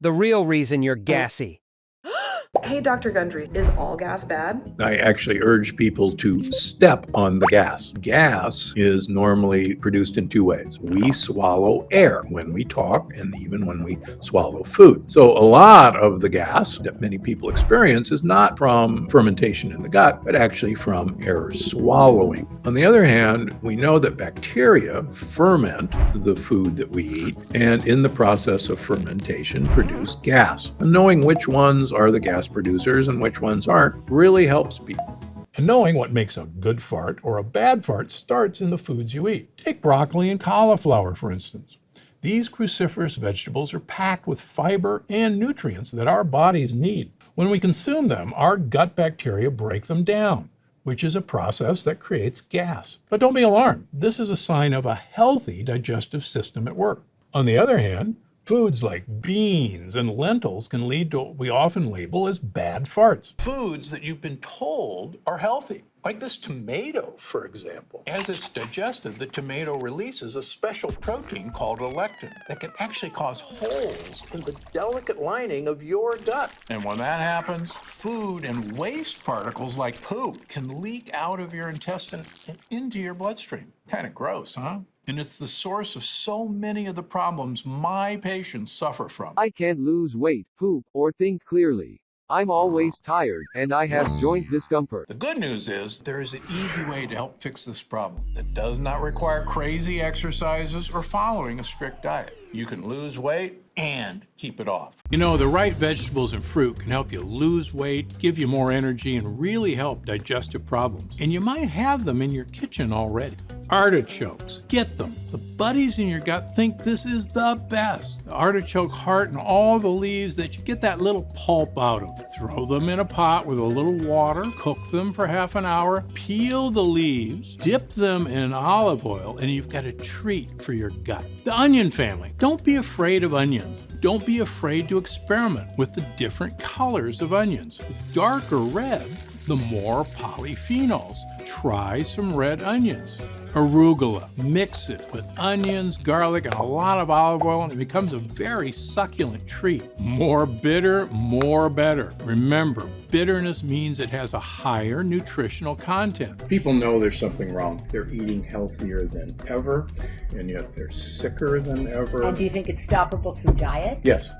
the real reason you're gassy. Hey, Dr. Gundry, is all gas bad? I actually urge people to step on the gas. Gas is normally produced in two ways. We swallow air when we talk and even when we swallow food. So a lot of the gas that many people experience is not from fermentation in the gut, but actually from air swallowing. On the other hand, we know that bacteria ferment the food that we eat and in the process of fermentation produce gas. And knowing which ones are the gas producers and which ones aren't really helps people. And knowing what makes a good fart or a bad fart starts in the foods you eat. Take broccoli and cauliflower, for instance. These cruciferous vegetables are packed with fiber and nutrients that our bodies need. When we consume them, our gut bacteria break them down, which is a process that creates gas. But don't be alarmed. This is a sign of a healthy digestive system at work. On the other hand, foods like beans and lentils can lead to what we often label as bad farts. Foods that you've been told are healthy, like this tomato, for example. As it's digested, the tomato releases a special protein called a lectin that can actually cause holes in the delicate lining of your gut. And when that happens, food and waste particles like poop can leak out of your intestine and into your bloodstream. Kind of gross, huh? And it's the source of so many of the problems my patients suffer from. I can't lose weight, poop, or think clearly. I'm always tired, and I have joint discomfort. The good news is there is an easy way to help fix this problem that does not require crazy exercises or following a strict diet. You can lose weight and keep it off. You know, the right vegetables and fruit can help you lose weight, give you more energy, and really help digestive problems. And you might have them in your kitchen already. Artichokes, get them. The buddies in your gut think this is the best. The artichoke heart and all the leaves that you get that little pulp out of. Throw them in a pot with a little water, cook them for half an hour, peel the leaves, dip them in olive oil, and you've got a treat for your gut. The onion family. Don't be afraid of onions. Don't be afraid to experiment with the different colors of onions. The darker red, the more polyphenols. Try some red onions. Arugula, mix it with onions, garlic, and a lot of olive oil, and it becomes a very succulent treat. More bitter, more better. Remember, bitterness means it has a higher nutritional content. People know there's something wrong. They're eating healthier than ever, and yet they're sicker than ever. And do you think it's stoppable through diet? Yes.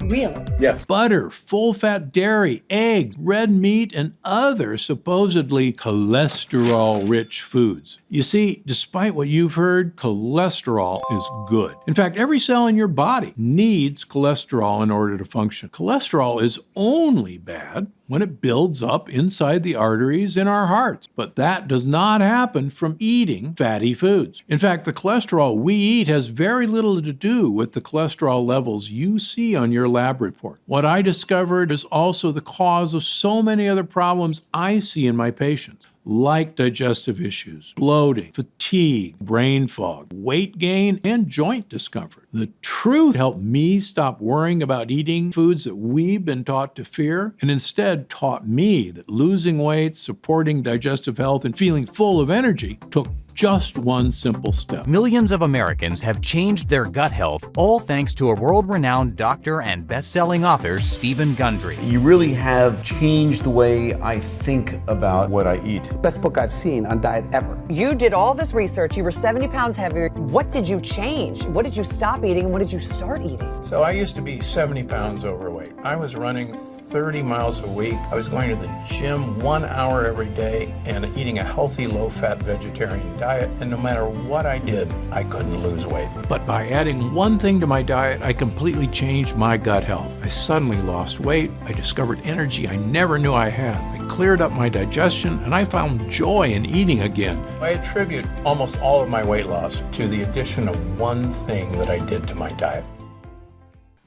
Really? Yes. Butter, full-fat dairy, eggs, red meat, and other supposedly cholesterol-rich foods. You see, despite what you've heard, cholesterol is good. In fact, every cell in your body needs cholesterol in order to function. Cholesterol is only bad when it builds up inside the arteries in our hearts. But that does not happen from eating fatty foods. In fact, the cholesterol we eat has very little to do with the cholesterol levels you see on your lab report. What I discovered is also the cause of so many other problems I see in my patients, like digestive issues, bloating, fatigue, brain fog, weight gain, and joint discomfort. The truth helped me stop worrying about eating foods that we've been taught to fear, and instead taught me that losing weight, supporting digestive health, and feeling full of energy took just one simple step. Millions of Americans have changed their gut health, all thanks to a world-renowned doctor and best-selling author, Stephen Gundry. You really have changed the way I think about what I eat. Best book I've seen on diet ever. You did all this research. You were 70 pounds heavier. What did you change? What did you stop eating and what did you start eating? So I used to be 70 pounds overweight. I was running 30 miles a week. I was going to the gym 1 hour every day and eating a healthy, low-fat vegetarian diet. And no matter what I did, I couldn't lose weight. But by adding one thing to my diet, I completely changed my gut health. I suddenly lost weight. I discovered energy I never knew I had. I cleared up my digestion, and I found joy in eating again. I attribute almost all of my weight loss to the addition of one thing that I did to my diet.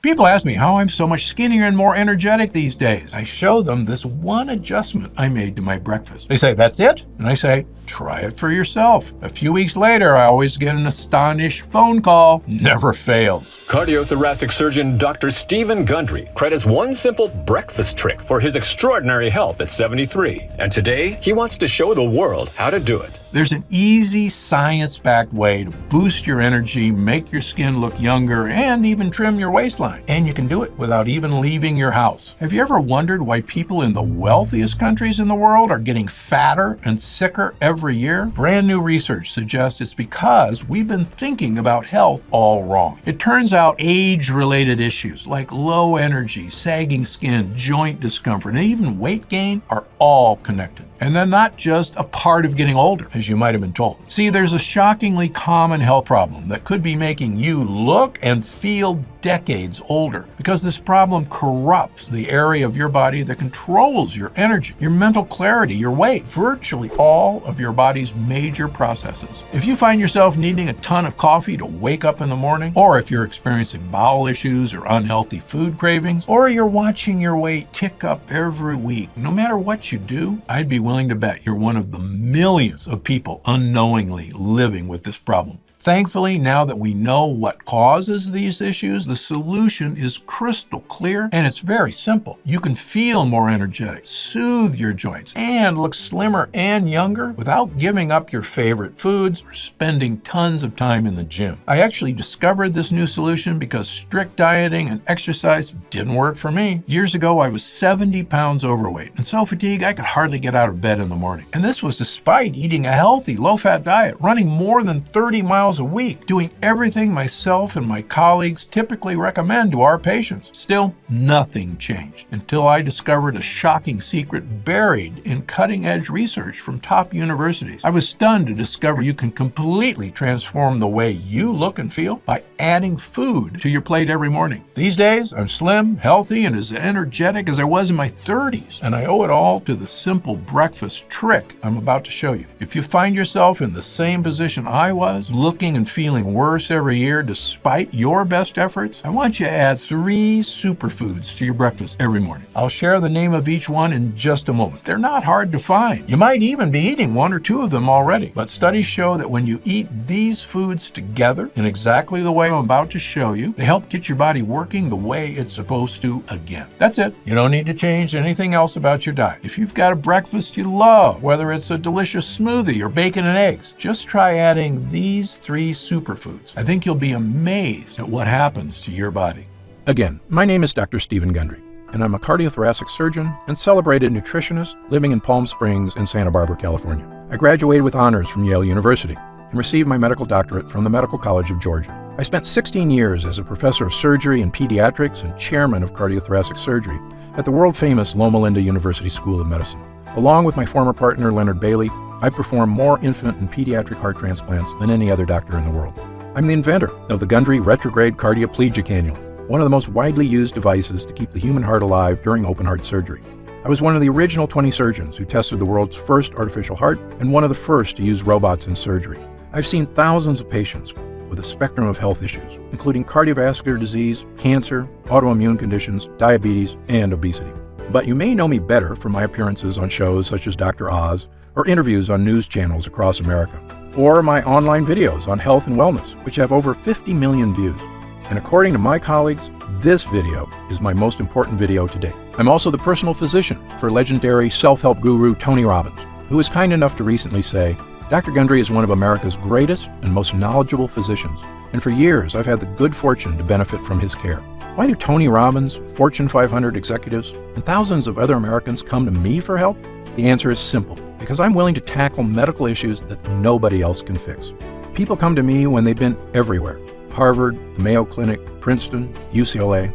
People ask me how I'm so much skinnier and more energetic these days. I show them this one adjustment I made to my breakfast. They say, "That's it?" And I say, "Try it for yourself." A few weeks later, I always get an astonished phone call. Never fails. Cardiothoracic surgeon Dr. Stephen Gundry credits one simple breakfast trick for his extraordinary health at 73. And today, he wants to show the world how to do it. There's an easy, science-backed way to boost your energy, make your skin look younger, and even trim your waistline. mind. And you can do it without even leaving your house. Have you ever wondered why people in the wealthiest countries in the world are getting fatter and sicker every year? Brand new research suggests it's because we've been thinking about health all wrong. It turns out age-related issues like low energy, sagging skin, joint discomfort, and even weight gain are all connected. And they're not just a part of getting older, as you might have been told. See, there's a shockingly common health problem that could be making you look and feel decades older, because this problem corrupts the area of your body that controls your energy, your mental clarity, your weight, virtually all of your body's major processes. If you find yourself needing a ton of coffee to wake up in the morning, or if you're experiencing bowel issues or unhealthy food cravings, or you're watching your weight tick up every week, no matter what you do, I'd be willing to bet you're one of the millions of people unknowingly living with this problem. Thankfully, now that we know what causes these issues, the solution is crystal clear and it's very simple. You can feel more energetic, soothe your joints, and look slimmer and younger without giving up your favorite foods or spending tons of time in the gym. I actually discovered this new solution because strict dieting and exercise didn't work for me. Years ago, I was 70 pounds overweight and so fatigued I could hardly get out of bed in the morning. And this was despite eating a healthy, low-fat diet, running more than 30 miles a week, doing everything myself and my colleagues typically recommend to our patients. Still, nothing changed until I discovered a shocking secret buried in cutting-edge research from top universities. I was stunned to discover you can completely transform the way you look and feel by adding food to your plate every morning. These days, I'm slim, healthy, and as energetic as I was in my 30s, and I owe it all to the simple breakfast trick I'm about to show you. If you find yourself in the same position I was, looking and feeling worse every year despite your best efforts, I want you to add 3 superfoods to your breakfast every morning. I'll share the name of each one in just a moment. They're not hard to find. You might even be eating 1 or 2 of them already, but studies show that when you eat these foods together in exactly the way I'm about to show you, they help get your body working the way it's supposed to again. That's it. You don't need to change anything else about your diet. If you've got a breakfast you love, whether it's a delicious smoothie or bacon and eggs, just try adding these 3 superfoods. I think you'll be amazed at what happens to your body. Again, my name is Dr. Stephen Gundry, and I'm a cardiothoracic surgeon and celebrated nutritionist living in Palm Springs and Santa Barbara, California. I graduated with honors from Yale University and received my medical doctorate from the Medical College of Georgia. I spent 16 years as a professor of surgery and pediatrics and chairman of cardiothoracic surgery at the world-famous Loma Linda University School of Medicine. Along with my former partner, Leonard Bailey, I perform more infant and pediatric heart transplants than any other doctor in the world. I'm the inventor of the Gundry retrograde cardioplegia cannula, one of the most widely used devices to keep the human heart alive during open heart surgery. I was one of the original 20 surgeons who tested the world's first artificial heart and one of the first to use robots in surgery. I've seen thousands of patients with a spectrum of health issues, including cardiovascular disease, cancer, autoimmune conditions, diabetes, and obesity. But you may know me better from my appearances on shows such as Dr. Oz, or interviews on news channels across America, or my online videos on health and wellness, which have over 50 million views. And according to my colleagues, this video is my most important video to date. I'm also the personal physician for legendary self-help guru Tony Robbins, who was kind enough to recently say, Dr. Gundry is one of America's greatest and most knowledgeable physicians, and for years I've had the good fortune to benefit from his care. Why do Tony Robbins, Fortune 500 executives, and thousands of other Americans come to me for help? The answer is simple. Because I'm willing to tackle medical issues that nobody else can fix. People come to me when they've been everywhere, Harvard, the Mayo Clinic, Princeton, UCLA,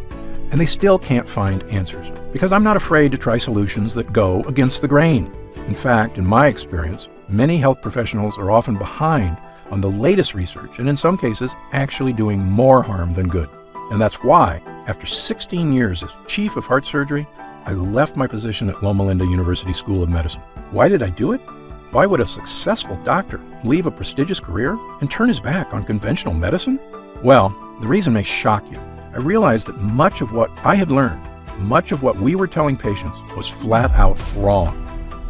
and they still can't find answers. Because I'm not afraid to try solutions that go against the grain. In fact, in my experience, many health professionals are often behind on the latest research and in some cases actually doing more harm than good. And that's why, after 16 years as chief of heart surgery, I left my position at Loma Linda University School of Medicine. Why did I do it? Why would a successful doctor leave a prestigious career and turn his back on conventional medicine? Well, the reason may shock you. I realized that much of what I had learned, much of what we were telling patients was flat out wrong.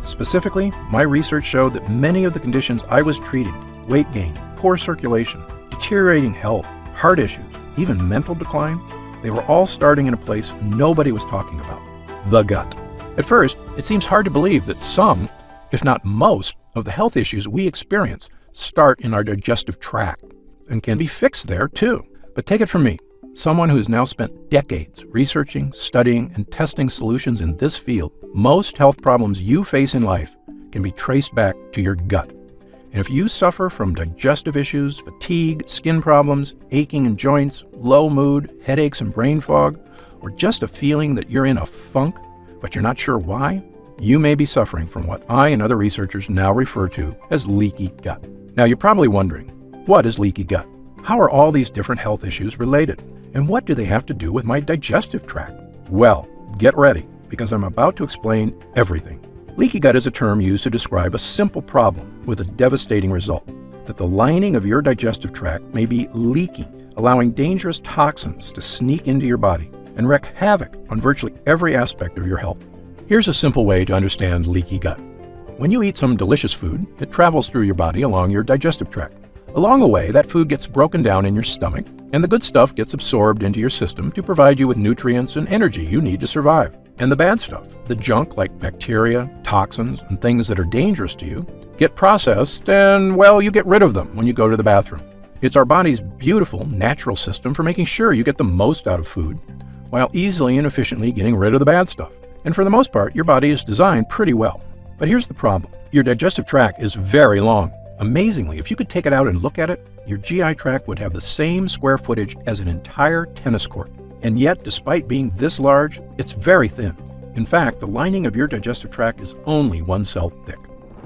Specifically, my research showed that many of the conditions I was treating, weight gain, poor circulation, deteriorating health, heart issues, even mental decline, they were all starting in a place nobody was talking about. The gut. At first, it seems hard to believe that some, if not most, of the health issues we experience start in our digestive tract and can be fixed there too. But take it from me, someone who has now spent decades researching, studying, and testing solutions in this field, most health problems you face in life can be traced back to your gut. And if you suffer from digestive issues, fatigue, skin problems, aching in joints, low mood, headaches and brain fog, or just a feeling that you're in a funk, but you're not sure why, you may be suffering from what I and other researchers now refer to as leaky gut. Now you're probably wondering, what is leaky gut? How are all these different health issues related? And what do they have to do with my digestive tract? Well, get ready, because I'm about to explain everything. Leaky gut is a term used to describe a simple problem with a devastating result, that the lining of your digestive tract may be leaking, allowing dangerous toxins to sneak into your body and wreak havoc on virtually every aspect of your health. Here's a simple way to understand leaky gut. When you eat some delicious food, it travels through your body along your digestive tract. Along the way, that food gets broken down in your stomach, and the good stuff gets absorbed into your system to provide you with nutrients and energy you need to survive. And the bad stuff, the junk like bacteria, toxins, and things that are dangerous to you, get processed and, well, you get rid of them when you go to the bathroom. It's our body's beautiful, natural system for making sure you get the most out of food, while easily and efficiently getting rid of the bad stuff. And for the most part, your body is designed pretty well. But here's the problem. Your digestive tract is very long. Amazingly, if you could take it out and look at it, your GI tract would have the same square footage as an entire tennis court. And yet, despite being this large, it's very thin. In fact, the lining of your digestive tract is only 1 cell thick.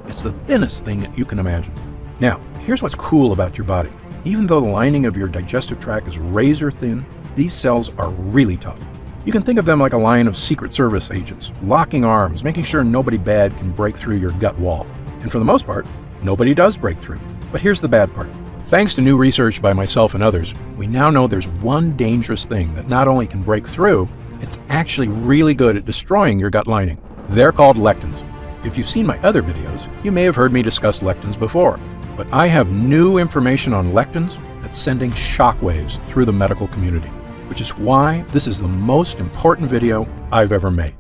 It's the thinnest thing that you can imagine. Now, here's what's cool about your body. Even though the lining of your digestive tract is razor thin, these cells are really tough. You can think of them like a line of Secret Service agents, locking arms, making sure nobody bad can break through your gut wall. And for the most part, nobody does break through. But here's the bad part. Thanks to new research by myself and others, we now know there's one dangerous thing that not only can break through, it's actually really good at destroying your gut lining. They're called lectins. If you've seen my other videos, you may have heard me discuss lectins before, but I have new information on lectins that's sending shockwaves through the medical community, which is why this is the most important video I've ever made.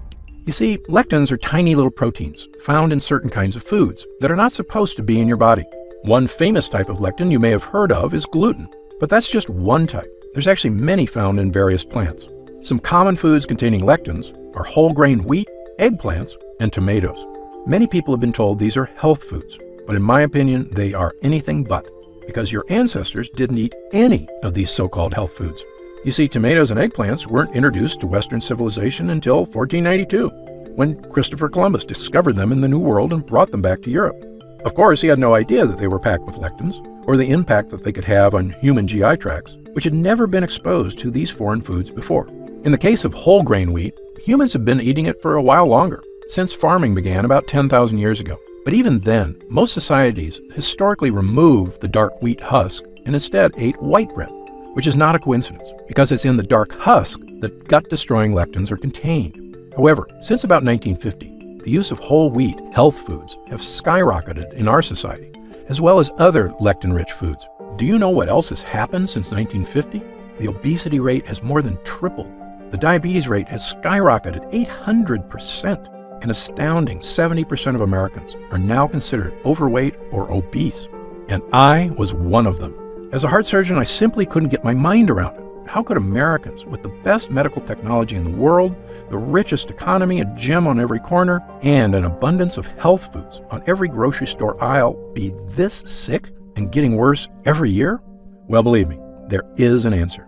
You see, lectins are tiny little proteins found in certain kinds of foods that are not supposed to be in your body. One famous type of lectin you may have heard of is gluten, but that's just one type. There's actually many found in various plants. Some common foods containing lectins are whole grain wheat, eggplants, and tomatoes. Many people have been told these are health foods, but in my opinion, they are anything but, because your ancestors didn't eat any of these so-called health foods. You see, tomatoes and eggplants weren't introduced to Western civilization until 1492, when Christopher Columbus discovered them in the New World and brought them back to Europe. Of course, he had no idea that they were packed with lectins, or the impact that they could have on human GI tracts, which had never been exposed to these foreign foods before. In the case of whole grain wheat, humans have been eating it for a while longer, since farming began about 10,000 years ago. But even then, most societies historically removed the dark wheat husk and instead ate white bread, which is not a coincidence, because it's in the dark husk that gut-destroying lectins are contained. However, since about 1950, the use of whole wheat health foods have skyrocketed in our society, as well as other lectin-rich foods. Do you know what else has happened since 1950? The obesity rate has more than tripled. The diabetes rate has skyrocketed 800%. An astounding 70% of Americans are now considered overweight or obese, and I was one of them. As a heart surgeon, I simply couldn't get my mind around it. How could Americans, with the best medical technology in the world, the richest economy, a gym on every corner, and an abundance of health foods on every grocery store aisle, be this sick and getting worse every year? Well, believe me, there is an answer.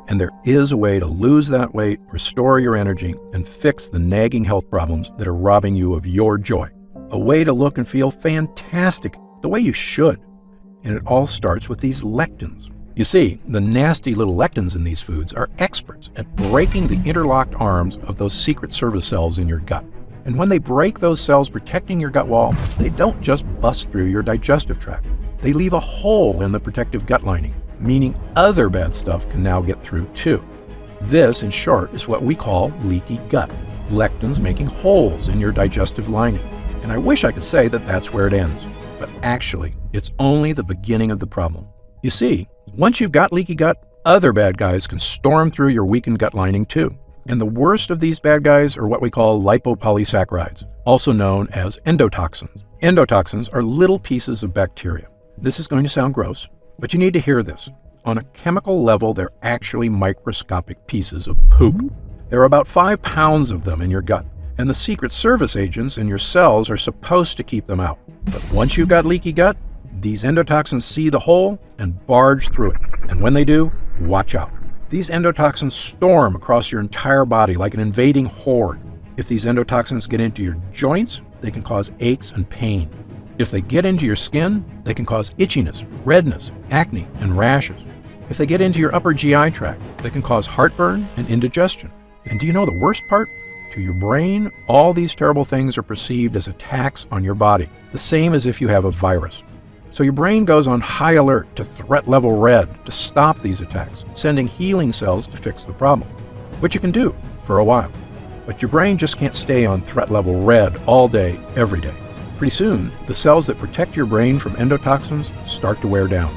And there is a way to lose that weight, restore your energy, and fix the nagging health problems that are robbing you of your joy. A way to look and feel fantastic, the way you should. And it all starts with these lectins. You see, the nasty little lectins in these foods are experts at breaking the interlocked arms of those Secret Service cells in your gut. And when they break those cells protecting your gut wall, they don't just bust through your digestive tract. They leave a hole in the protective gut lining, meaning other bad stuff can now get through too. This, in short, is what we call leaky gut, lectins making holes in your digestive lining. And I wish I could say that that's where it ends, but actually, it's only the beginning of the problem. You see, once you've got leaky gut, other bad guys can storm through your weakened gut lining too. And the worst of these bad guys are what we call lipopolysaccharides, also known as endotoxins. Endotoxins are little pieces of bacteria. This is going to sound gross, but you need to hear this. On a chemical level, they're actually microscopic pieces of poop. There are about 5 pounds of them in your gut, and the Secret Service agents in your cells are supposed to keep them out. But once you've got leaky gut, these endotoxins see the hole and barge through it. And when they do, watch out. These endotoxins storm across your entire body like an invading horde. If these endotoxins get into your joints, they can cause aches and pain. If they get into your skin, they can cause itchiness, redness, acne, and rashes. If they get into your upper GI tract, they can cause heartburn and indigestion. And do you know the worst part? To your brain, all these terrible things are perceived as attacks on your body, the same as if you have a virus. So your brain goes on high alert to threat level red to stop these attacks, sending healing cells to fix the problem, which you can do for a while. But your brain just can't stay on threat level red all day, every day. Pretty soon, the cells that protect your brain from endotoxins start to wear down.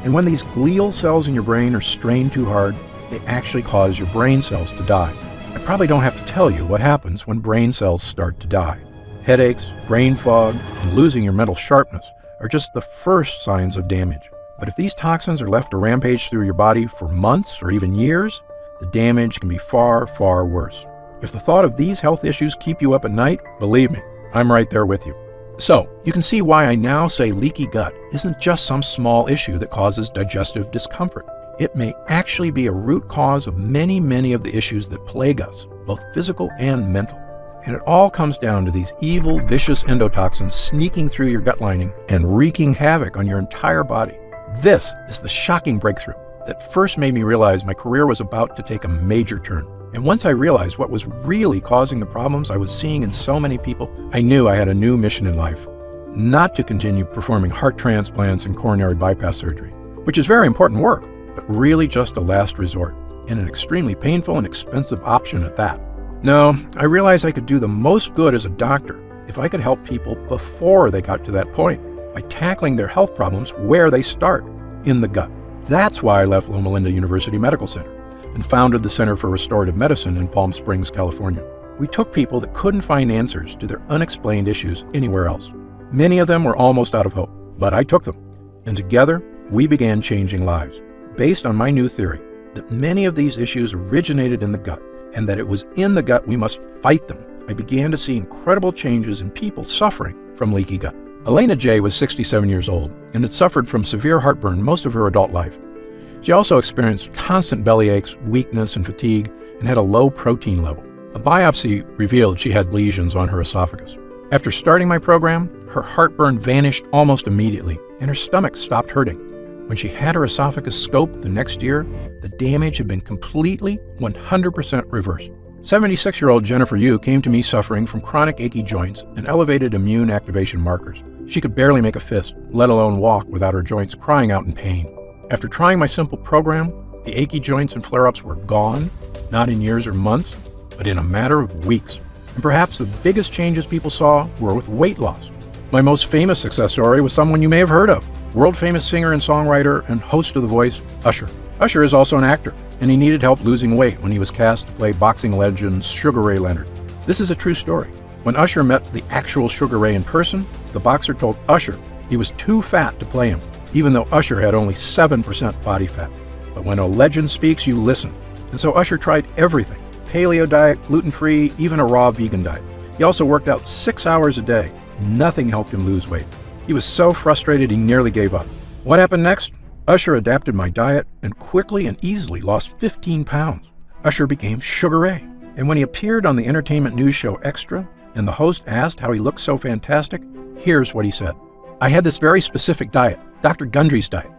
And when these glial cells in your brain are strained too hard, they actually cause your brain cells to die. I probably don't have to tell you what happens when brain cells start to die. Headaches, brain fog, and losing your mental sharpness are just the first signs of damage. But if these toxins are left to rampage through your body for months or even years, the damage can be far, far worse. If the thought of these health issues keep you up at night, believe me, I'm right there with you. So, you can see why I now say leaky gut isn't just some small issue that causes digestive discomfort. It may actually be a root cause of many, many of the issues that plague us, both physical and mental. And it all comes down to these evil, vicious endotoxins sneaking through your gut lining and wreaking havoc on your entire body. This is the shocking breakthrough that first made me realize my career was about to take a major turn. And once I realized what was really causing the problems I was seeing in so many people, I knew I had a new mission in life. Not to continue performing heart transplants and coronary bypass surgery, which is very important work, but really just a last resort, and an extremely painful and expensive option at that. No, I realized I could do the most good as a doctor if I could help people before they got to that point, by tackling their health problems where they start, in the gut. That's why I left Loma Linda University Medical Center and founded the Center for Restorative Medicine in Palm Springs, California. We took people that couldn't find answers to their unexplained issues anywhere else. Many of them were almost out of hope, but I took them. And together, we began changing lives, based on my new theory that many of these issues originated in the gut, and that it was in the gut we must fight them. I began to see incredible changes in people suffering from leaky gut. Elena J. was 67 years old and had suffered from severe heartburn most of her adult life. She also experienced constant belly aches, weakness, and fatigue, and had a low protein level. A biopsy revealed she had lesions on her esophagus. After starting my program, her heartburn vanished almost immediately, and her stomach stopped hurting. When she had her esophagus scoped the next year, the damage had been completely 100% reversed. 76-year-old Jennifer Yu came to me suffering from chronic achy joints and elevated immune activation markers. She could barely make a fist, let alone walk, without her joints crying out in pain. After trying my simple program, the achy joints and flare-ups were gone, not in years or months, but in a matter of weeks. And perhaps the biggest changes people saw were with weight loss. My most famous success story was someone you may have heard of, world-famous singer and songwriter and host of The Voice, Usher. Usher is also an actor, and he needed help losing weight when he was cast to play boxing legend Sugar Ray Leonard. This is a true story. When Usher met the actual Sugar Ray in person, the boxer told Usher he was too fat to play him, even though Usher had only 7% body fat. But when a legend speaks, you listen. And so Usher tried everything: paleo diet, gluten-free, even a raw vegan diet. He also worked out 6 hours a day. Nothing helped him lose weight. He was so frustrated he nearly gave up. What happened next? Usher adapted my diet and quickly and easily lost 15 pounds. Usher became Sugar Ray. And when he appeared on the entertainment news show Extra, and the host asked how he looked so fantastic, here's what he said. I had this very specific diet, Dr. Gundry's diet.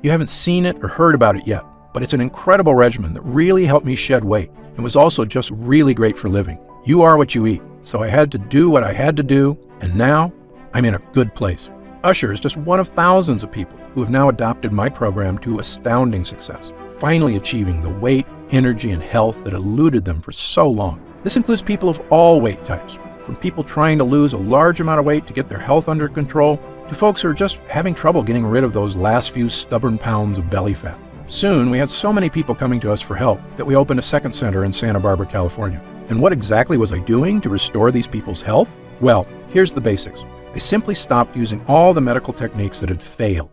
You haven't seen it or heard about it yet, but it's an incredible regimen that really helped me shed weight and was also just really great for living. You are what you eat, so I had to do what I had to do, and now I'm in a good place. Usher is just one of thousands of people who have now adopted my program to astounding success, finally achieving the weight, energy, and health that eluded them for so long. This includes people of all weight types, from people trying to lose a large amount of weight to get their health under control, to folks who are just having trouble getting rid of those last few stubborn pounds of belly fat. Soon, we had so many people coming to us for help that we opened a second center in Santa Barbara, California. And what exactly was I doing to restore these people's health? Well, here's the basics. I simply stopped using all the medical techniques that had failed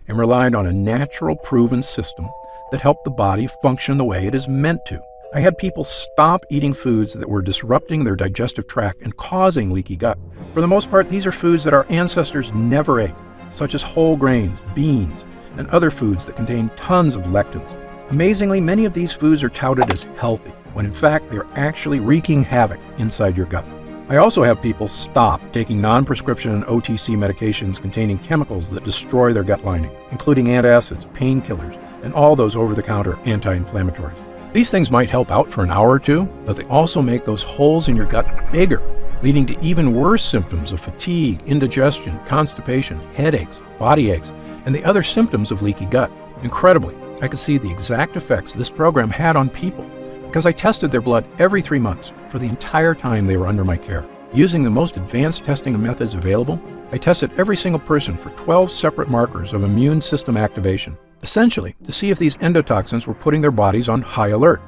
and relied on a natural, proven system that helped the body function the way it is meant to. I had people stop eating foods that were disrupting their digestive tract and causing leaky gut. For the most part, these are foods that our ancestors never ate, such as whole grains, beans, and other foods that contain tons of lectins. Amazingly, many of these foods are touted as healthy, when in fact they are actually wreaking havoc inside your gut. I also have people stop taking non-prescription and OTC medications containing chemicals that destroy their gut lining, including antacids, painkillers, and all those over-the-counter anti-inflammatories. These things might help out for an hour or two, but they also make those holes in your gut bigger, leading to even worse symptoms of fatigue, indigestion, constipation, headaches, body aches, and the other symptoms of leaky gut. Incredibly, I could see the exact effects this program had on people because I tested their blood every 3 months for the entire time they were under my care. Using the most advanced testing methods available, I tested every single person for 12 separate markers of immune system activation, essentially to see if these endotoxins were putting their bodies on high alert.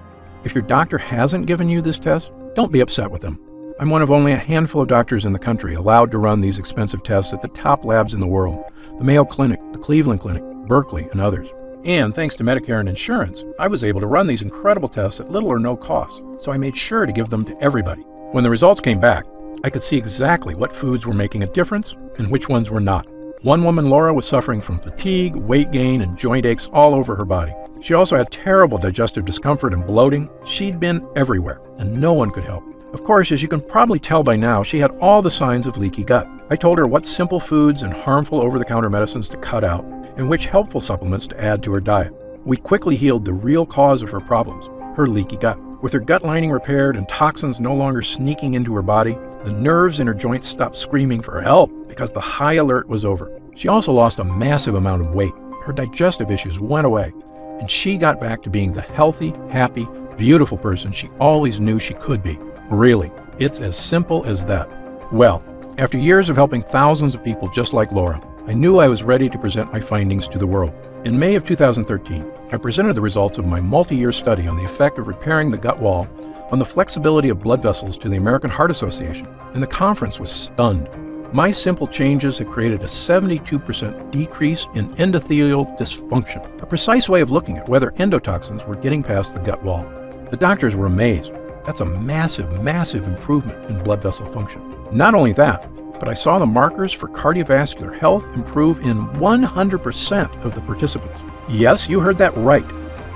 If your doctor hasn't given you this test, don't be upset with them. I'm one of only a handful of doctors in the country allowed to run these expensive tests at the top labs in the world, the Mayo Clinic, the Cleveland Clinic, Berkeley, and others. And thanks to Medicare and insurance, I was able to run these incredible tests at little or no cost, so I made sure to give them to everybody. When the results came back, I could see exactly what foods were making a difference and which ones were not. One woman, Laura, was suffering from fatigue, weight gain, and joint aches all over her body. She also had terrible digestive discomfort and bloating. She'd been everywhere, and no one could help. Of course, as you can probably tell by now, she had all the signs of leaky gut. I told her what simple foods and harmful over-the-counter medicines to cut out, and which helpful supplements to add to her diet. We quickly healed the real cause of her problems, her leaky gut. With her gut lining repaired and toxins no longer sneaking into her body, the nerves in her joints stopped screaming for help because the high alert was over. She also lost a massive amount of weight. Her digestive issues went away, and she got back to being the healthy, happy, beautiful person she always knew she could be. Really, it's as simple as that. Well, after years of helping thousands of people just like Laura, I knew I was ready to present my findings to the world. In May of 2013, I presented the results of my multi-year study on the effect of repairing the gut wall on the flexibility of blood vessels to the American Heart Association, and the conference was stunned. My simple changes had created a 72% decrease in endothelial dysfunction, a precise way of looking at whether endotoxins were getting past the gut wall. The doctors were amazed. That's a massive, massive improvement in blood vessel function. Not only that, but I saw the markers for cardiovascular health improve in 100% of the participants. Yes, you heard that right.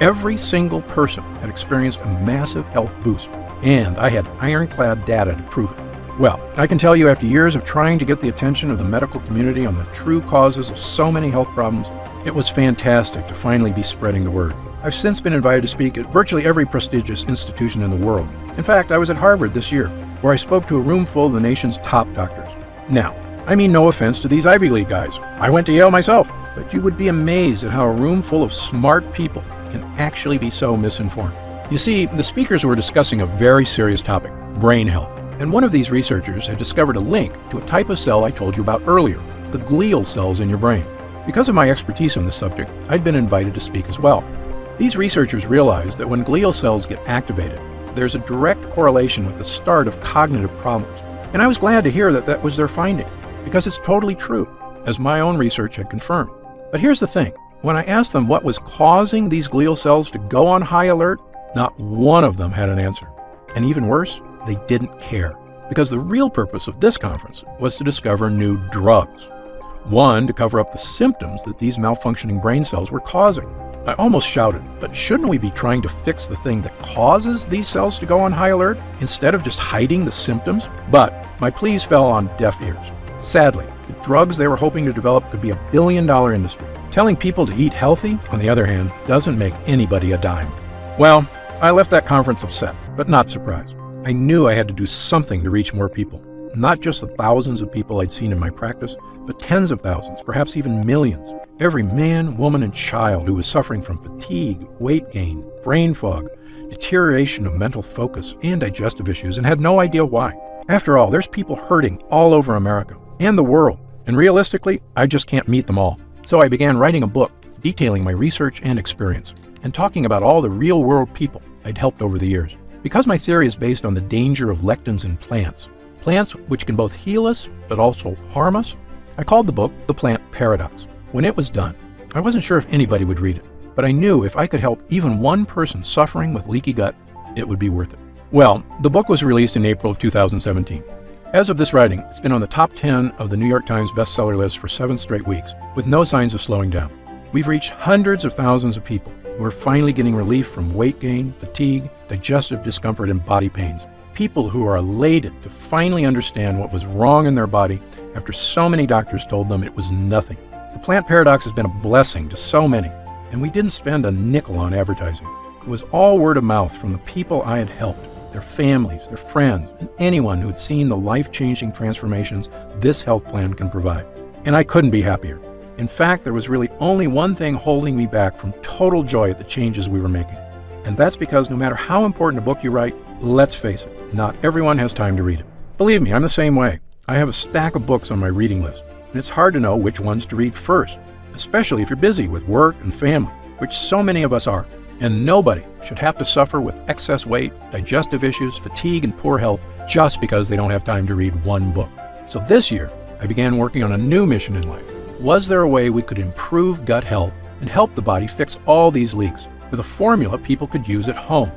Every single person had experienced a massive health boost, and I had ironclad data to prove it. Well, I can tell you after years of trying to get the attention of the medical community on the true causes of so many health problems, it was fantastic to finally be spreading the word. I've since been invited to speak at virtually every prestigious institution in the world. In fact, I was at Harvard this year, where I spoke to a room full of the nation's top doctors. Now, I mean no offense to these Ivy League guys. I went to Yale myself, but you would be amazed at how a room full of smart people can actually be so misinformed. You see, the speakers were discussing a very serious topic, brain health. And one of these researchers had discovered a link to a type of cell I told you about earlier, the glial cells in your brain. Because of my expertise on this subject, I'd been invited to speak as well. These researchers realized that when glial cells get activated, there's a direct correlation with the start of cognitive problems. And I was glad to hear that that was their finding, because it's totally true, as my own research had confirmed. But here's the thing. When I asked them what was causing these glial cells to go on high alert, not one of them had an answer. And even worse, they didn't care, because the real purpose of this conference was to discover new drugs. One, to cover up the symptoms that these malfunctioning brain cells were causing. I almost shouted, but shouldn't we be trying to fix the thing that causes these cells to go on high alert instead of just hiding the symptoms? But my pleas fell on deaf ears. Sadly, the drugs they were hoping to develop could be $1 billion industry. Telling people to eat healthy, on the other hand, doesn't make anybody a dime. Well, I left that conference upset, but not surprised. I knew I had to do something to reach more people. Not just the thousands of people I'd seen in my practice, but tens of thousands, perhaps even millions. Every man, woman, and child who was suffering from fatigue, weight gain, brain fog, deterioration of mental focus, and digestive issues, and had no idea why. After all, there's people hurting all over America and the world, and realistically, I just can't meet them all. So I began writing a book detailing my research and experience, and talking about all the real-world people I'd helped over the years. Because my theory is based on the danger of lectins in plants which can both heal us but also harm us, I called the book The Plant Paradox. When it was done, I wasn't sure if anybody would read it, but I knew if I could help even one person suffering with leaky gut, it would be worth it. Well, the book was released in April of 2017. As of this writing, it's been on the top 10 of the New York Times bestseller list for 7 straight weeks, with no signs of slowing down. We've reached hundreds of thousands of people who are finally getting relief from weight gain, fatigue, digestive discomfort, and body pains. People who are elated to finally understand what was wrong in their body after so many doctors told them it was nothing. The plant paradox has been a blessing to so many, and we didn't spend a nickel on advertising. It was all word of mouth from the people I had helped, their families, their friends, and anyone who had seen the life-changing transformations this health plan can provide. And I couldn't be happier. In fact, there was really only one thing holding me back from total joy at the changes we were making. And that's because no matter how important a book you write, let's face it, not everyone has time to read it. Believe me, I'm the same way. I have a stack of books on my reading list, and it's hard to know which ones to read first, especially if you're busy with work and family, which so many of us are. And nobody should have to suffer with excess weight, digestive issues, fatigue, and poor health just because they don't have time to read one book. So this year, I began working on a new mission in life. Was there a way we could improve gut health and help the body fix all these leaks with a formula people could use at home?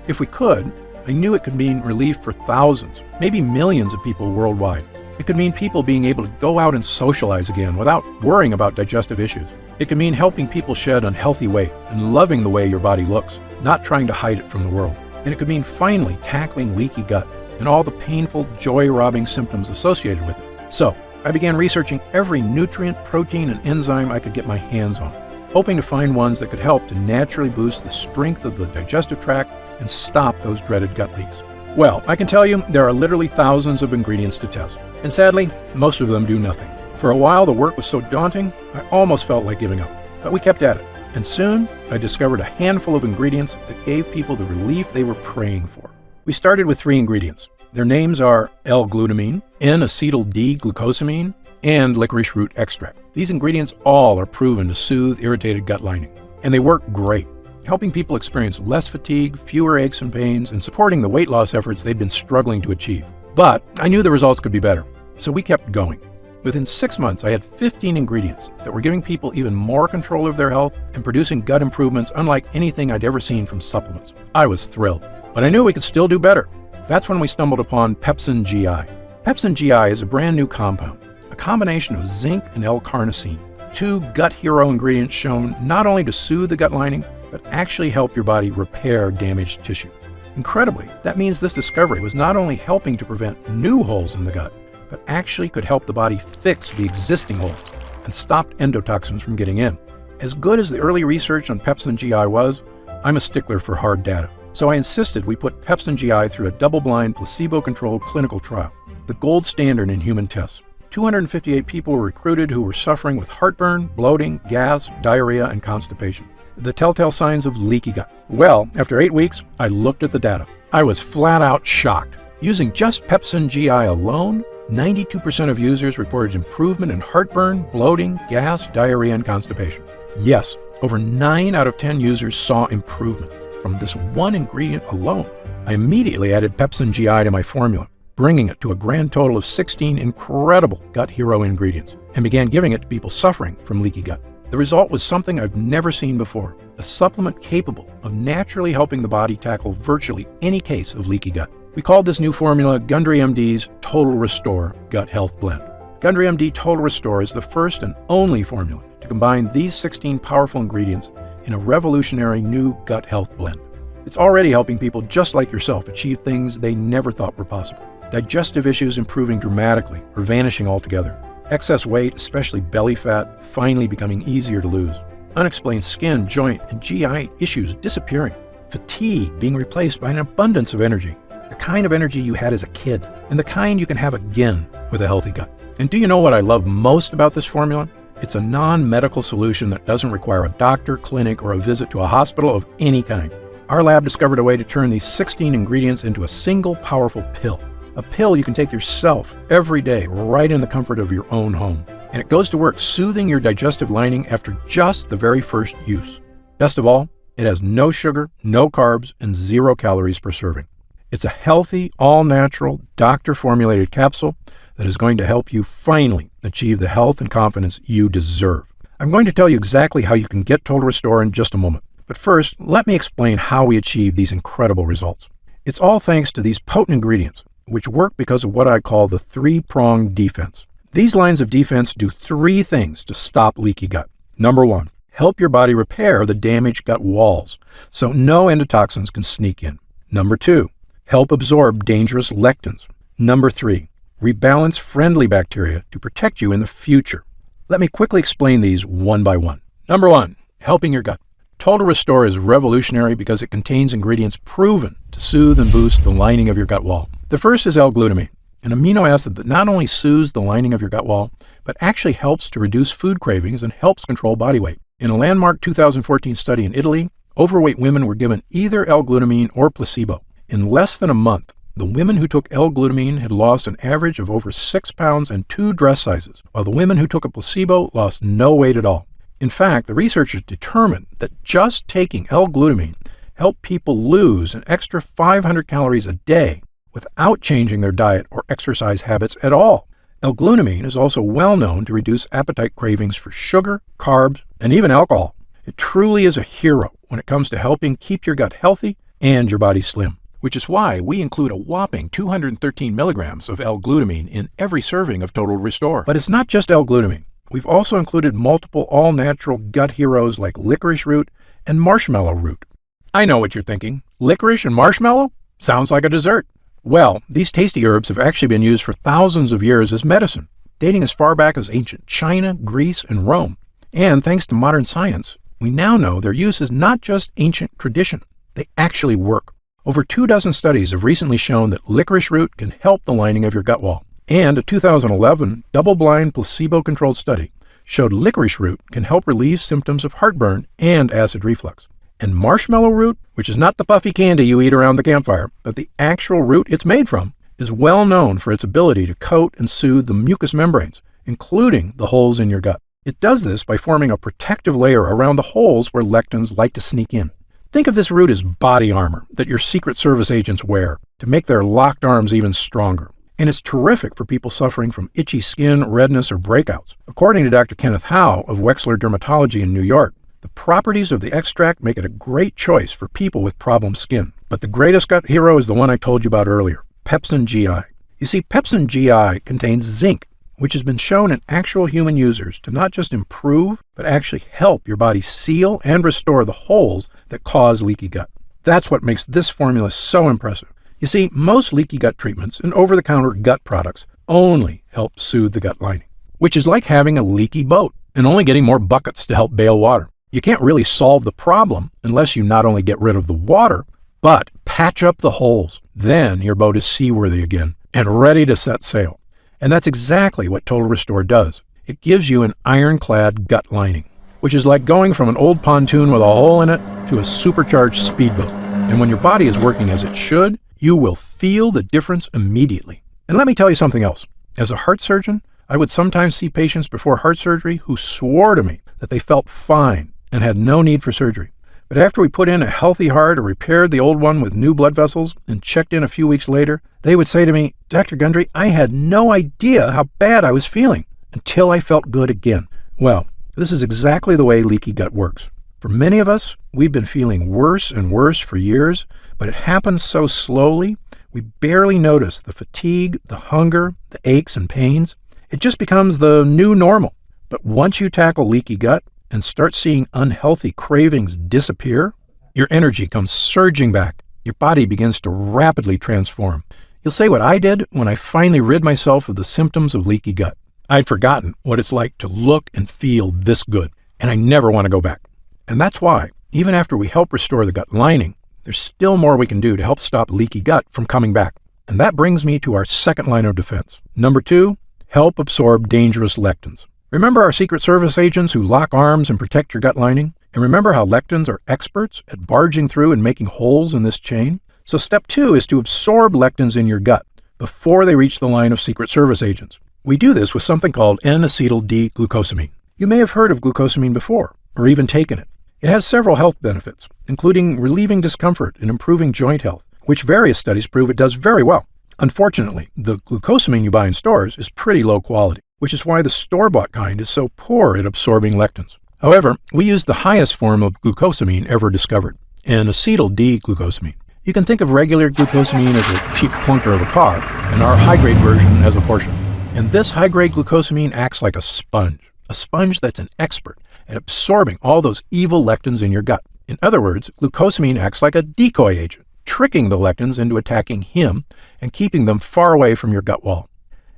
If we could, I knew it could mean relief for thousands, maybe millions of people worldwide. It could mean people being able to go out and socialize again without worrying about digestive issues. It could mean helping people shed unhealthy weight and loving the way your body looks, not trying to hide it from the world. And it could mean finally tackling leaky gut and all the painful, joy-robbing symptoms associated with it. So, I began researching every nutrient, protein, and enzyme I could get my hands on, hoping to find ones that could help to naturally boost the strength of the digestive tract and stop those dreaded gut leaks. Well, I can tell you there are literally thousands of ingredients to test, and sadly, most of them do nothing. For a while, the work was so daunting, I almost felt like giving up. But we kept at it, and soon I discovered a handful of ingredients that gave people the relief they were praying for. We started with 3 ingredients. Their names are L-glutamine, N-acetyl-D-glucosamine, and licorice root extract. These ingredients all are proven to soothe irritated gut lining, and they work great, helping people experience less fatigue, fewer aches and pains, and supporting the weight loss efforts they'd been struggling to achieve. But I knew the results could be better, so we kept going. Within 6 months, I had 15 ingredients that were giving people even more control of their health and producing gut improvements unlike anything I'd ever seen from supplements. I was thrilled, but I knew we could still do better. That's when we stumbled upon Pepsin GI. Pepsin GI is a brand new compound, a combination of zinc and L-carnosine, 2 gut hero ingredients shown not only to soothe the gut lining, but actually help your body repair damaged tissue. Incredibly, that means this discovery was not only helping to prevent new holes in the gut, but actually could help the body fix the existing holes and stop endotoxins from getting in. As good as the early research on Pepsin GI was, I'm a stickler for hard data. So I insisted we put Pepsin GI through a double-blind, placebo-controlled clinical trial, the gold standard in human tests. 258 people were recruited who were suffering with heartburn, bloating, gas, diarrhea, and constipation, the telltale signs of leaky gut. Well, after 8 weeks, I looked at the data. I was flat out shocked. Using just Pepsin GI alone, 92% of users reported improvement in heartburn, bloating, gas, diarrhea, and constipation. Yes, over 9 out of 10 users saw improvement from this one ingredient alone. I immediately added Pepsin GI to my formula, bringing it to a grand total of 16 incredible gut hero ingredients, and began giving it to people suffering from leaky gut. The result was something I've never seen before, a supplement capable of naturally helping the body tackle virtually any case of leaky gut. We called this new formula Gundry MD's Total Restore Gut Health Blend. Gundry MD Total Restore is the first and only formula to combine these 16 powerful ingredients in a revolutionary new gut health blend. It's already helping people just like yourself achieve things they never thought were possible. Digestive issues improving dramatically or vanishing altogether. Excess weight, especially belly fat, finally becoming easier to lose. Unexplained skin, joint, and GI issues disappearing. Fatigue being replaced by an abundance of energy. The kind of energy you had as a kid, and the kind you can have again with a healthy gut. And do you know what I love most about this formula? It's a non-medical solution that doesn't require a doctor, clinic, or a visit to a hospital of any kind. Our lab discovered a way to turn these 16 ingredients into a single powerful pill. A pill you can take yourself every day right in the comfort of your own home. And it goes to work soothing your digestive lining after just the very first use. Best of all, it has no sugar, no carbs, and 0 calories per serving. It's a healthy, all-natural, doctor-formulated capsule that is going to help you finally achieve the health and confidence you deserve. I'm going to tell you exactly how you can get Total Restore in just a moment. But first, let me explain how we achieve these incredible results. It's all thanks to these potent ingredients, which work because of what I call the three-pronged defense. These lines of defense do three things to stop leaky gut. Number one, help your body repair the damaged gut walls so no endotoxins can sneak in. Number two, help absorb dangerous lectins. Number three, rebalance friendly bacteria to protect you in the future. Let me quickly explain these one by one. Number one, helping your gut. Total Restore is revolutionary because it contains ingredients proven to soothe and boost the lining of your gut wall. The first is L-glutamine, an amino acid that not only soothes the lining of your gut wall, but actually helps to reduce food cravings and helps control body weight. In a landmark 2014 study in Italy, overweight women were given either L-glutamine or placebo. In less than a month, the women who took L-glutamine had lost an average of over 6 pounds and 2 dress sizes, while the women who took a placebo lost no weight at all. In fact, the researchers determined that just taking L-glutamine helped people lose an extra 500 calories a day without changing their diet or exercise habits at all. L-glutamine is also well known to reduce appetite cravings for sugar, carbs, and even alcohol. It truly is a hero when it comes to helping keep your gut healthy and your body slim, which is why we include a whopping 213 milligrams of L-glutamine in every serving of Total Restore. But it's not just L-glutamine. We've also included multiple all-natural gut heroes like licorice root and marshmallow root. I know what you're thinking. Licorice and marshmallow? Sounds like a dessert. Well, these tasty herbs have actually been used for thousands of years as medicine, dating as far back as ancient China, Greece, and Rome. And thanks to modern science, we now know their use is not just ancient tradition. They actually work. Over 24 studies have recently shown that licorice root can help the lining of your gut wall. And a 2011 double-blind placebo-controlled study showed licorice root can help relieve symptoms of heartburn and acid reflux. And marshmallow root, which is not the puffy candy you eat around the campfire, but the actual root it's made from, is well known for its ability to coat and soothe the mucous membranes, including the holes in your gut. It does this by forming a protective layer around the holes where lectins like to sneak in. Think of this root as body armor that your Secret Service agents wear to make their locked arms even stronger. And it's terrific for people suffering from itchy skin, redness, or breakouts. According to Dr. Kenneth Howe of Wexler Dermatology in New York, the properties of the extract make it a great choice for people with problem skin. But the greatest gut hero is the one I told you about earlier, Pepsin GI. You see, Pepsin GI contains zinc, which has been shown in actual human users to not just improve, but actually help your body seal and restore the holes that cause leaky gut. That's what makes this formula so impressive. You see, most leaky gut treatments and over-the-counter gut products only help soothe the gut lining, which is like having a leaky boat and only getting more buckets to help bail water. You can't really solve the problem unless you not only get rid of the water, but patch up the holes. Then your boat is seaworthy again and ready to set sail. And that's exactly what Total Restore does. It gives you an ironclad gut lining, which is like going from an old pontoon with a hole in it to a supercharged speedboat. And when your body is working as it should, you will feel the difference immediately. And let me tell you something else. As a heart surgeon, I would sometimes see patients before heart surgery who swore to me that they felt fine and had no need for surgery. But after we put in a healthy heart or repaired the old one with new blood vessels and checked in a few weeks later, they would say to me, "Dr. Gundry, I had no idea how bad I was feeling until I felt good again." Well, this is exactly the way leaky gut works. For many of us, we've been feeling worse and worse for years, but it happens so slowly, we barely notice the fatigue, the hunger, the aches and pains. It just becomes the new normal. But once you tackle leaky gut and start seeing unhealthy cravings disappear, your energy comes surging back. Your body begins to rapidly transform. You'll say what I did when I finally rid myself of the symptoms of leaky gut. I'd forgotten what it's like to look and feel this good, and I never want to go back. And that's why, even after we help restore the gut lining, there's still more we can do to help stop leaky gut from coming back. And that brings me to our second line of defense. Number 2, help absorb dangerous lectins. Remember our Secret Service agents who lock arms and protect your gut lining? And remember how lectins are experts at barging through and making holes in this chain? So step 2 is to absorb lectins in your gut before they reach the line of Secret Service agents. We do this with something called N-acetyl D-glucosamine. You may have heard of glucosamine before, or even taken it. It has several health benefits, including relieving discomfort and improving joint health, which various studies prove it does very well. Unfortunately, the glucosamine you buy in stores is pretty low quality, which is why the store-bought kind is so poor at absorbing lectins. However, we use the highest form of glucosamine ever discovered, an acetyl D-glucosamine. You can think of regular glucosamine as a cheap clunker of a car, and our high-grade version as a Porsche. And this high-grade glucosamine acts like a sponge that's an expert at absorbing all those evil lectins in your gut. In other words, glucosamine acts like a decoy agent, tricking the lectins into attacking him and keeping them far away from your gut wall.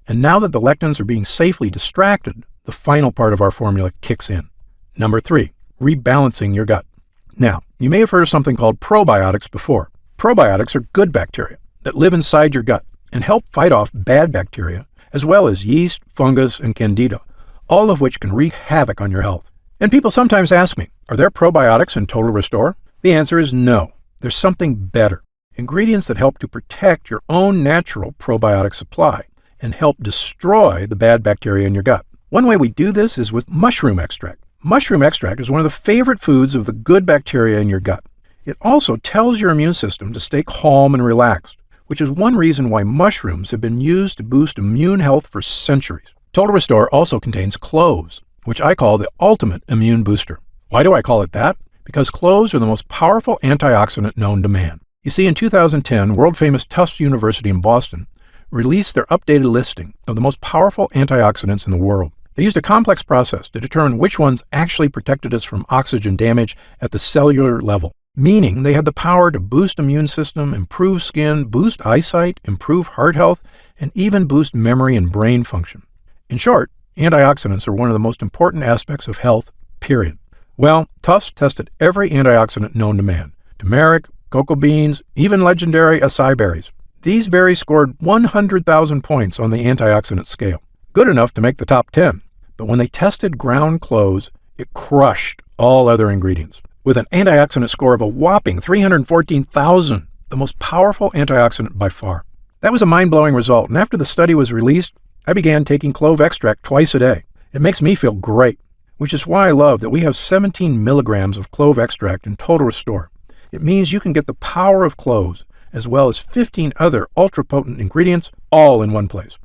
And now that the lectins are being safely distracted, the final part of our formula kicks in. Number 3, rebalancing your gut. Now, you may have heard of something called probiotics before. Probiotics are good bacteria that live inside your gut and help fight off bad bacteria, as well as yeast, fungus, and candida, all of which can wreak havoc on your health. And people sometimes ask me, are there probiotics in Total Restore? The answer is no. There's something better. Ingredients that help to protect your own natural probiotic supply and help destroy the bad bacteria in your gut. One way we do this is with mushroom extract. Mushroom extract is one of the favorite foods of the good bacteria in your gut. It also tells your immune system to stay calm and relaxed, which is one reason why mushrooms have been used to boost immune health for centuries. Total Restore also contains cloves, which I call the ultimate immune booster. Why do I call it that? Because cloves are the most powerful antioxidant known to man. You see, in 2010, world-famous Tufts University in Boston released their updated listing of the most powerful antioxidants in the world. They used a complex process to determine which ones actually protected us from oxygen damage at the cellular level, meaning they had the power to boost immune system, improve skin, boost eyesight, improve heart health, and even boost memory and brain function. In short, antioxidants are one of the most important aspects of health, period. Well, Tufts tested every antioxidant known to man: turmeric, cocoa beans, even legendary acai berries. These berries scored 100,000 points on the antioxidant scale, good enough to make the top 10. But when they tested ground cloves, it crushed all other ingredients, with an antioxidant score of a whopping 314,000, the most powerful antioxidant by far. That was a mind-blowing result, and after the study was released, I began taking clove extract twice a day. It makes me feel great, which is why I love that we have 17 milligrams of clove extract in Total Restore. It means you can get the power of cloves, as well as 15 other ultra-potent ingredients, all in one place.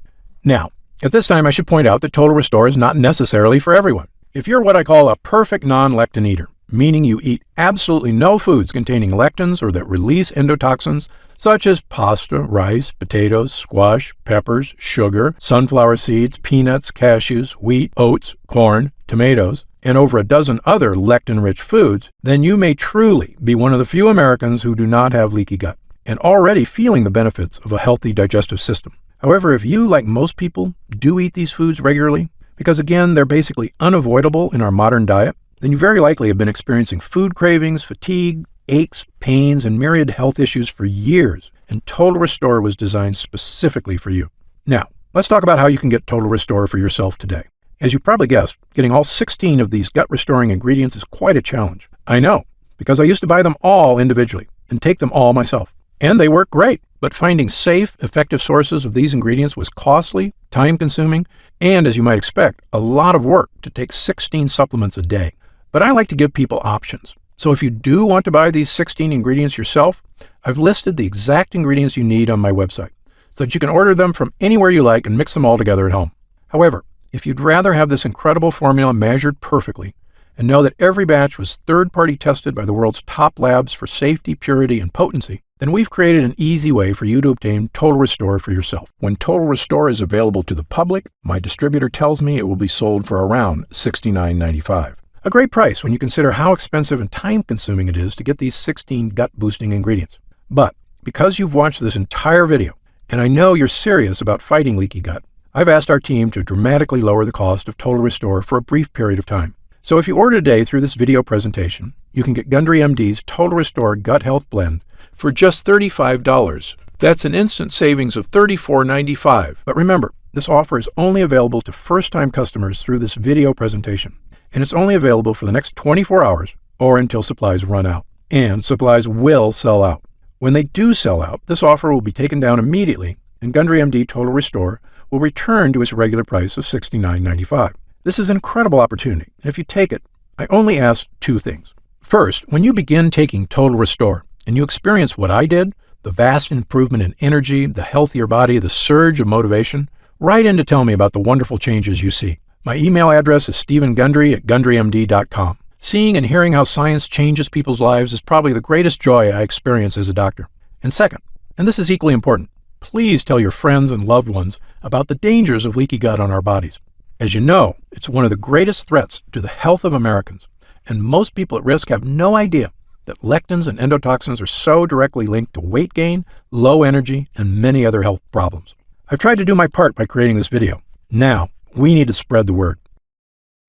Now, at this time I should point out that Total Restore is not necessarily for everyone. If you're what I call a perfect non-lectin eater, meaning you eat absolutely no foods containing lectins or that release endotoxins, such as pasta, rice, potatoes, squash, peppers, sugar, sunflower seeds, peanuts, cashews, wheat, oats, corn, tomatoes, and over a dozen other lectin-rich foods, then you may truly be one of the few Americans who do not have leaky gut and already feeling the benefits of a healthy digestive system. However, if you, like most people, do eat these foods regularly, because again, they're basically unavoidable in our modern diet, then you very likely have been experiencing food cravings, fatigue, aches, pains, and myriad health issues for years, and Total Restore was designed specifically for you. Now, let's talk about how you can get Total Restore for yourself today. As you probably guessed, getting all 16 of these gut-restoring ingredients is quite a challenge. I know, because I used to buy them all individually and take them all myself. And they work great, but finding safe, effective sources of these ingredients was costly, time-consuming, and, as you might expect, a lot of work to take 16 supplements a day. But I like to give people options. So if you do want to buy these 16 ingredients yourself, I've listed the exact ingredients you need on my website, so that you can order them from anywhere you like and mix them all together at home. However, if you'd rather have this incredible formula measured perfectly, and know that every batch was third-party tested by the world's top labs for safety, purity, and potency, then we've created an easy way for you to obtain Total Restore for yourself. When Total Restore is available to the public, my distributor tells me it will be sold for around $69.95. A great price when you consider how expensive and time-consuming it is to get these 16 gut-boosting ingredients. But because you've watched this entire video, and I know you're serious about fighting leaky gut, I've asked our team to dramatically lower the cost of Total Restore for a brief period of time. So if you order today through this video presentation, you can get Gundry MD's Total Restore Gut Health Blend for just $35. That's an instant savings of $34.95. But remember, this offer is only available to first-time customers through this video presentation, and it's only available for the next 24 hours or until supplies run out. And supplies will sell out. When they do sell out, this offer will be taken down immediately, and Gundry MD Total Restore will return to its regular price of $69.95. This is an incredible opportunity, and if you take it, I only ask two things. First, when you begin taking Total Restore, and you experience what I did, the vast improvement in energy, the healthier body, the surge of motivation, Write in to tell me about the wonderful changes you see. My email address is stephengundry@gundrymd.com. Seeing and hearing how science changes people's lives is probably the greatest joy I experience as a doctor. And second, and this is equally important, please tell your friends and loved ones about the dangers of leaky gut on our bodies. As you know, it's one of the greatest threats to the health of Americans, and most people at risk have no idea that lectins and endotoxins are so directly linked to weight gain, low energy, and many other health problems. I've tried to do my part by creating this video. Now, we need to spread the word.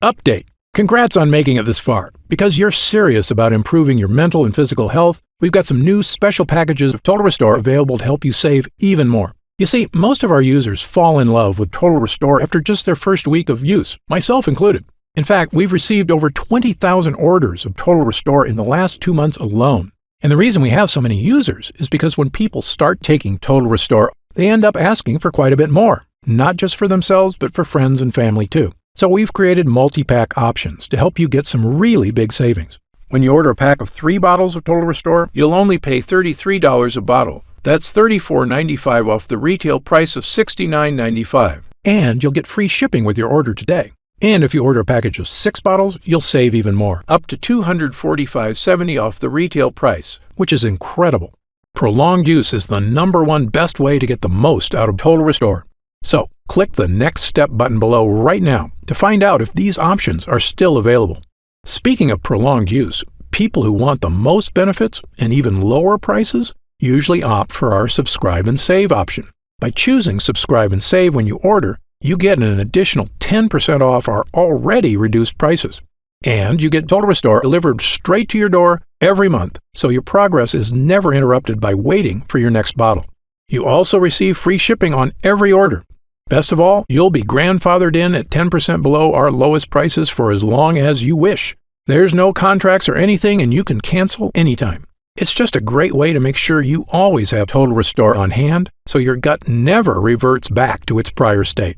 Update. Congrats on making it this far. Because you're serious about improving your mental and physical health, we've got some new special packages of Total Restore available to help you save even more. You see, most of our users fall in love with Total Restore after just their first week of use, myself included. In fact, we've received over 20,000 orders of Total Restore in the last 2 months alone. And the reason we have so many users is because when people start taking Total Restore, they end up asking for quite a bit more, not just for themselves, but for friends and family too. So we've created multi-pack options to help you get some really big savings. When you order a pack of 3 bottles of Total Restore, you'll only pay $33 a bottle. That's $34.95 off the retail price of $69.95. And you'll get free shipping with your order today. And if you order a package of 6 bottles, you'll save even more, up to $245.70 off the retail price, which is incredible. Prolonged use is the #1 best way to get the most out of Total Restore. So, click the Next Step button below right now to find out if these options are still available. Speaking of prolonged use, people who want the most benefits and even lower prices usually opt for our Subscribe and Save option. By choosing Subscribe and Save when you order, you get an additional 10% off our already reduced prices. And you get Total Restore delivered straight to your door every month, so your progress is never interrupted by waiting for your next bottle. You also receive free shipping on every order. Best of all, you'll be grandfathered in at 10% below our lowest prices for as long as you wish. There's no contracts or anything, and you can cancel anytime. It's just a great way to make sure you always have Total Restore on hand, so your gut never reverts back to its prior state.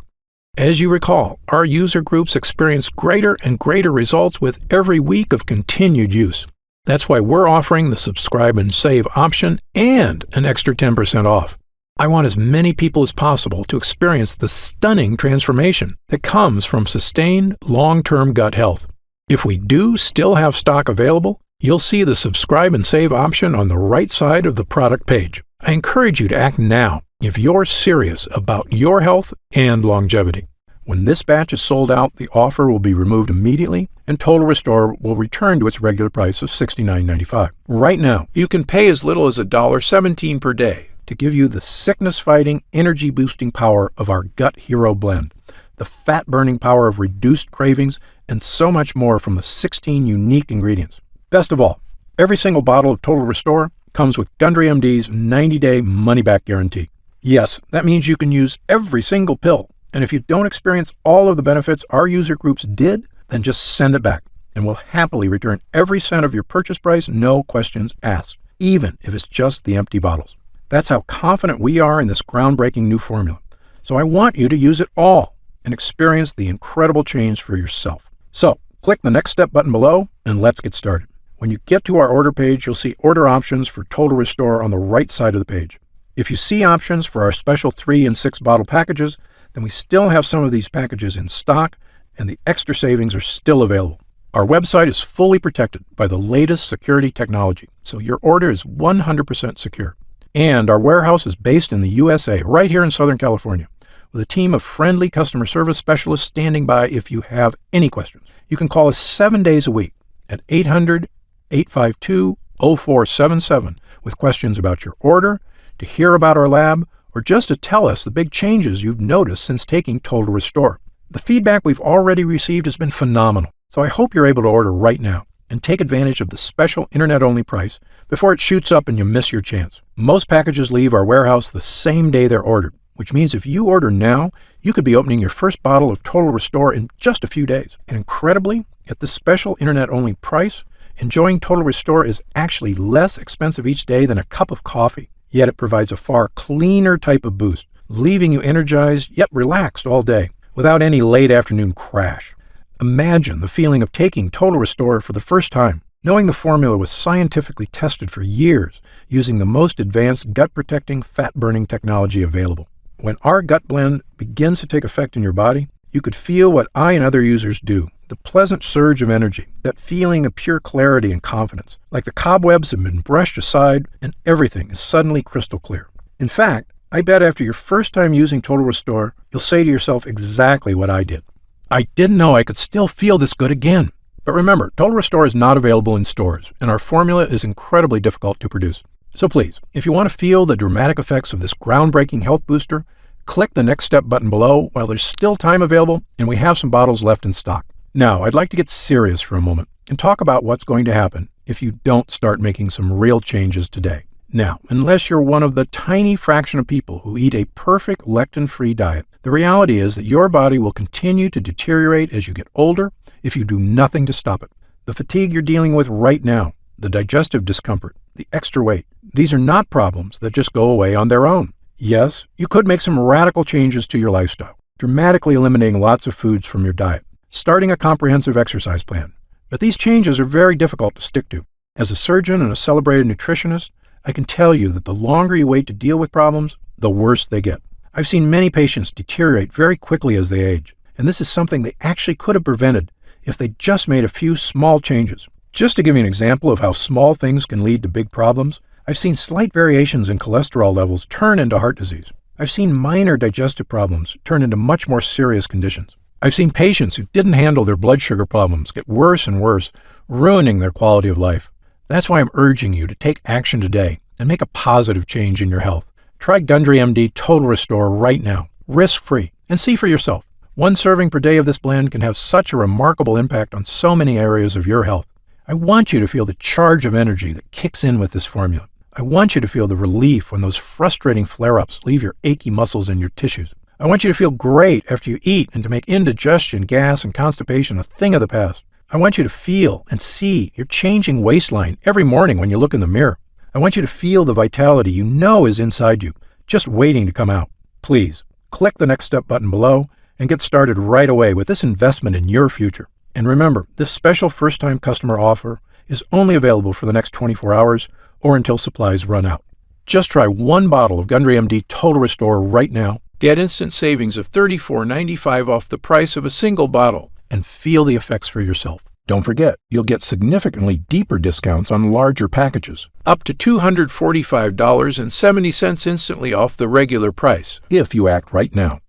As you recall, our user groups experience greater and greater results with every week of continued use. That's why we're offering the Subscribe and Save option and an extra 10% off. I want as many people as possible to experience the stunning transformation that comes from sustained, long-term gut health. If we do still have stock available, you'll see the Subscribe and Save option on the right side of the product page. I encourage you to act now if you're serious about your health and longevity. When this batch is sold out, the offer will be removed immediately and Total Restore will return to its regular price of $69.95. Right now, you can pay as little as $1.17 per day to give you the sickness-fighting, energy-boosting power of our Gut Hero blend, the fat-burning power of reduced cravings, and so much more from the 16 unique ingredients. Best of all, every single bottle of Total Restore comes with Gundry MD's 90-day money-back guarantee. Yes, that means you can use every single pill, and if you don't experience all of the benefits our user groups did, then just send it back, and we'll happily return every cent of your purchase price, no questions asked, even if it's just the empty bottles. That's how confident we are in this groundbreaking new formula. So I want you to use it all and experience the incredible change for yourself. So click the Next Step button below and let's get started. When you get to our order page, you'll see order options for Total Restore on the right side of the page. If you see options for our special 3 and 6 bottle packages, then we still have some of these packages in stock and the extra savings are still available. Our website is fully protected by the latest security technology, so your order is 100% secure. And our warehouse is based in the USA, right here in Southern California, with a team of friendly customer service specialists standing by if you have any questions. You can call us 7 days a week at 800-852-0477 with questions about your order, to hear about our lab, or just to tell us the big changes you've noticed since taking Total Restore. The feedback we've already received has been phenomenal, so I hope you're able to order right now and take advantage of the special internet-only price before it shoots up and you miss your chance. Most packages leave our warehouse the same day they're ordered, which means if you order now, you could be opening your first bottle of Total Restore in just a few days. And incredibly, at this special internet-only price, enjoying Total Restore is actually less expensive each day than a cup of coffee, yet it provides a far cleaner type of boost, leaving you energized yet relaxed all day without any late afternoon crash. Imagine the feeling of taking Total Restore for the first time, knowing the formula was scientifically tested for years using the most advanced gut-protecting, fat-burning technology available. When our gut blend begins to take effect in your body, you could feel what I and other users do. The pleasant surge of energy, that feeling of pure clarity and confidence, like the cobwebs have been brushed aside and everything is suddenly crystal clear. In fact, I bet after your first time using Total Restore, you'll say to yourself exactly what I did. I didn't know I could still feel this good again. But remember, Total Restore is not available in stores, and our formula is incredibly difficult to produce. So please, if you want to feel the dramatic effects of this groundbreaking health booster, click the Next Step button below while there's still time available and we have some bottles left in stock. Now, I'd like to get serious for a moment and talk about what's going to happen if you don't start making some real changes today. Now, unless you're one of the tiny fraction of people who eat a perfect lectin-free diet, the reality is that your body will continue to deteriorate as you get older if you do nothing to stop it. The fatigue you're dealing with right now, the digestive discomfort, the extra weight, these are not problems that just go away on their own. Yes, you could make some radical changes to your lifestyle, dramatically eliminating lots of foods from your diet, starting a comprehensive exercise plan. But these changes are very difficult to stick to. As a surgeon and a celebrated nutritionist, I can tell you that the longer you wait to deal with problems, the worse they get. I've seen many patients deteriorate very quickly as they age, and this is something they actually could have prevented if they just made a few small changes. Just to give you an example of how small things can lead to big problems, I've seen slight variations in cholesterol levels turn into heart disease. I've seen minor digestive problems turn into much more serious conditions. I've seen patients who didn't handle their blood sugar problems get worse and worse, ruining their quality of life. That's why I'm urging you to take action today and make a positive change in your health. Try Gundry MD Total Restore right now, risk-free, and see for yourself. One serving per day of this blend can have such a remarkable impact on so many areas of your health. I want you to feel the charge of energy that kicks in with this formula. I want you to feel the relief when those frustrating flare-ups leave your achy muscles and your tissues. I want you to feel great after you eat and to make indigestion, gas, and constipation a thing of the past. I want you to feel and see your changing waistline every morning when you look in the mirror. I want you to feel the vitality you know is inside you, just waiting to come out. Please, click the Next Step button below and get started right away with this investment in your future. And remember, this special first-time customer offer is only available for the next 24 hours or until supplies run out. Just try one bottle of Gundry MD Total Restore right now. Get instant savings of $34.95 off the price of a single bottle and feel the effects for yourself. Don't forget, you'll get significantly deeper discounts on larger packages, up to $245.70 instantly off the regular price, if you act right now.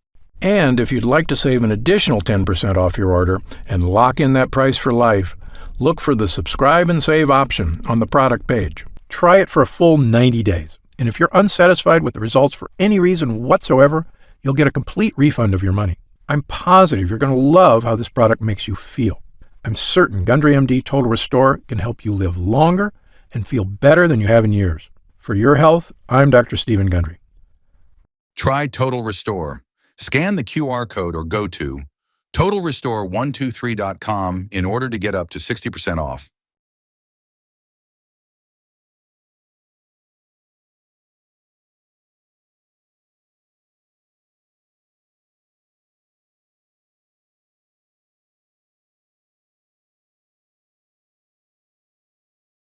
And if you'd like to save an additional 10% off your order and lock in that price for life, look for the subscribe and save option on the product page. Try it for a full 90 days. And if you're unsatisfied with the results for any reason whatsoever, you'll get a complete refund of your money. I'm positive you're going to love how this product makes you feel. I'm certain Gundry MD Total Restore can help you live longer and feel better than you have in years. For your health, I'm Dr. Stephen Gundry. Try Total Restore. Scan the QR code or go to totalrestore123.com in order to get up to 60% off.